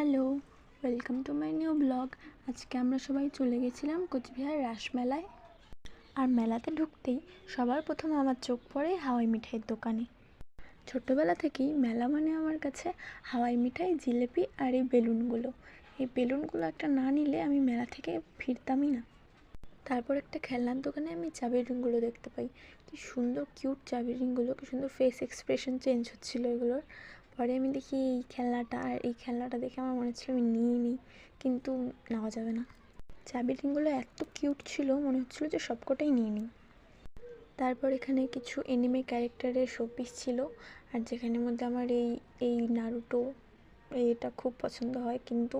Hello, welcome to my new blog. আজকে আমরা সবাই চলে গেছিলাম কোচবিহার রাসমেলায়। আর মেলাতে ঢুকতেই সবার প্রথম আমার চোখ পড়ে হাওয়াই মিঠাইয়ের দোকানে। ছোট্টবেলা থেকেই মেলা মানে আমার কাছে হাওয়াই মিঠাই, জিলেপি আর এই বেলুনগুলো একটা না নিলে আমি মেলা থেকে ফিরতামই না। তারপর একটা খেলনার দোকানে আমি চাবির রিংগুলো দেখতে পাই। কি সুন্দর কিউট চাবির রিংগুলো, কি সুন্দর ফেস এক্সপ্রেশন চেঞ্জ হচ্ছিলো এগুলোর। পরে আমি দেখি এই খেলনাটা, আর এই খেলনাটা দেখে আমার মনে হচ্ছিলো আমি নিয়ে নিই, কিন্তু নেওয়া যাবে না। চাবির রিংগুলো এত কিউট ছিল, মনে হচ্ছিলো যে সবকটাই নিয়ে নিই। তারপর এখানে কিছু এনিমে ক্যারেক্টারের শোপিস ছিল, আর যেখানের মধ্যে আমার এই নারুটো এটা খুব পছন্দ হয়, কিন্তু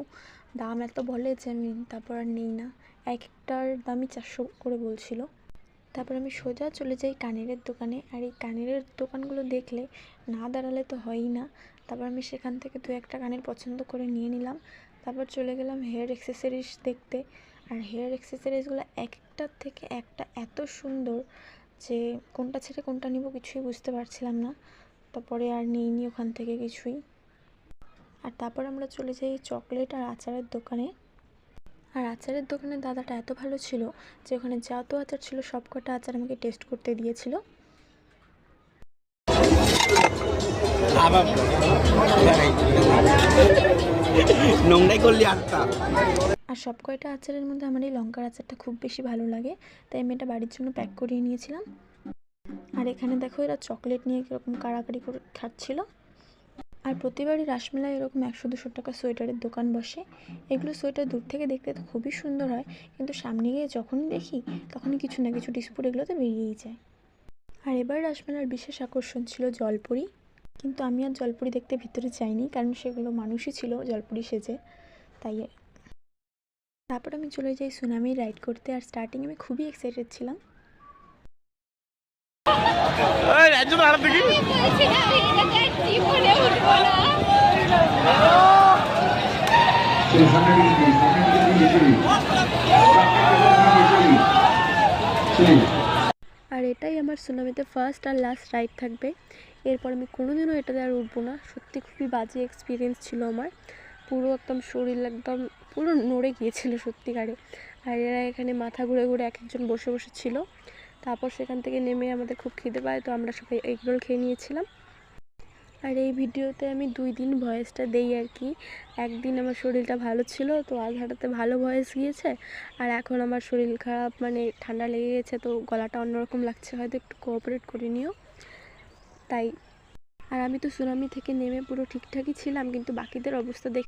দাম এত বলে যে আমি তারপর আর নেই না। এক একটার দামই 400 করে বলছিল। তারপর আমি সোজা চলে যাই কানেরের দোকানে, আর এই কানেরের দোকানগুলো দেখলে না দাঁড়ালে তো হয়ই না। তারপর আমি সেখান থেকে 2-1টা কানের পছন্দ করে নিয়ে নিলাম। তারপর চলে গেলাম হেয়ার অ্যাক্সেসরিজ দেখতে, আর হেয়ার অ্যাক্সেসরিজগুলো এক একটার থেকে একটা এত সুন্দর যে কোনটা ছেড়ে কোনটা নিব কিছুই বুঝতে পারছিলাম না। তারপরে আর নিইনি ওখান থেকে কিছুই। আর তারপর আমরা চলে যাই চকলেট আর আচারের দোকানে। আর আচারের দোকানের দাদাটা এত ভালো ছিল যে ওখানে যত আচার ছিল সব কটা আচার আমাকে টেস্ট করতে দিয়েছিল। আর সব কয়টা আচারের মধ্যে আমার এই লঙ্কার আচারটা খুব বেশি ভালো লাগে, তাই আমি এটা বাড়ির জন্য প্যাক করিয়ে নিয়েছিলাম। আর এখানে দেখো এরা চকলেট নিয়ে কীরকম কাড়াকাড়ি করে খাচ্ছিল। আর প্রতিবারই রাসমেলায় এরকম 100-200 টাকা সোয়েটারের দোকান বসে। এগুলো সোয়েটার দূর থেকে দেখতে তো খুবই সুন্দর হয়, কিন্তু সামনে গিয়ে যখনই দেখি তখনই কিছু না কিছু ডিসপুট এগুলোতে বেরিয়েই যায়। আর এবার রাসমেলার বিশেষ আকর্ষণ ছিল জলপুরি, কিন্তু আমি আর জলপুরি দেখতে ভিতরে যাইনি, কারণ সেগুলো মানুষই ছিল জলপুরি সেজে, তাই। তারপর আমি চলে যাই সুনামি রাইড করতে, আর স্টার্টিং আমি খুবই এক্সাইটেড ছিলাম। আর এটাই আমার সুনামিতে ফার্স্ট আর লাস্ট রাইড থাকবে। এরপর আমি কোনোদিনও এটাতে আর উঠবো না। সত্যি খুবই বাজে এক্সপিরিয়েন্স ছিল আমার, পুরো একদম শরীর একদম পুরো নড়ে গিয়েছিল সত্যিকারে। আর এরা এখানে মাথা ঘুরে ঘুরে এক একজন বসে বসে ছিল। তারপর সেখান থেকে নেমে আমাদের খুব খিদে পায়, তো আমরা সবাই এগরোল খেয়ে নিয়েছিলাম। আর এই ভিডিওতে আমি 2 দিন ভয়েসটা দেই আর কি। একদিন আমার শরীরটা ভালো ছিল, তো আধাটাতে ভালো ভয়েস গিয়েছে, আর এখন আমার শরীর খারাপ, মানে ঠান্ডা লেগে গেছে, তো গলাটা অন্যরকম লাগছে, হয়তো একটু কোঅপারেট করে নিও তাই। আর আমি তো সুনামি থেকে নেমে পুরো ঠিকঠাকই ছিলাম, কিন্তু বাকিদের অবস্থা দেখে